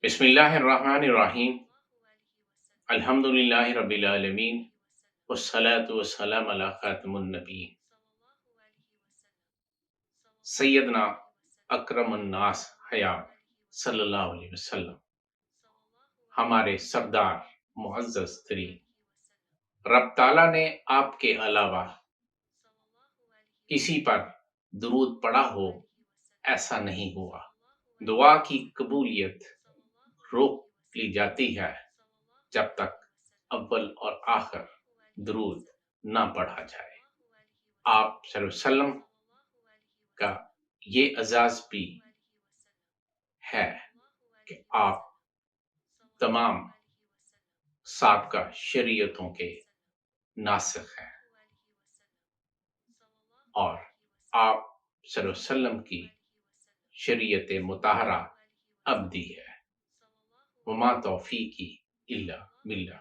بسم اللہ الرحمن الرحیم، الحمد للہ رب العالمین، والصلاة والسلام علی خاتم النبیین، سیدنا اکرم الناس حیات صلی اللہ علیہ وسلم، ہمارے سردار معزز ترین۔ رب تعالیٰ نے آپ کے علاوہ کسی پر درود پڑھا ہو ایسا نہیں ہوا۔ دعا کی قبولیت روک لی جاتی ہے جب تک اول اور آخر درود نہ پڑھا جائے۔ آپ صلی اللہ علیہ وسلم کا یہ اعزاز بھی ہے کہ آپ تمام سابقہ شریعتوں کے ناسخ ہیں اور آپ صلی اللہ علیہ وسلم کی شریعت مطہرہ ابدی ہے۔ وما توفیقی الا باللہ۔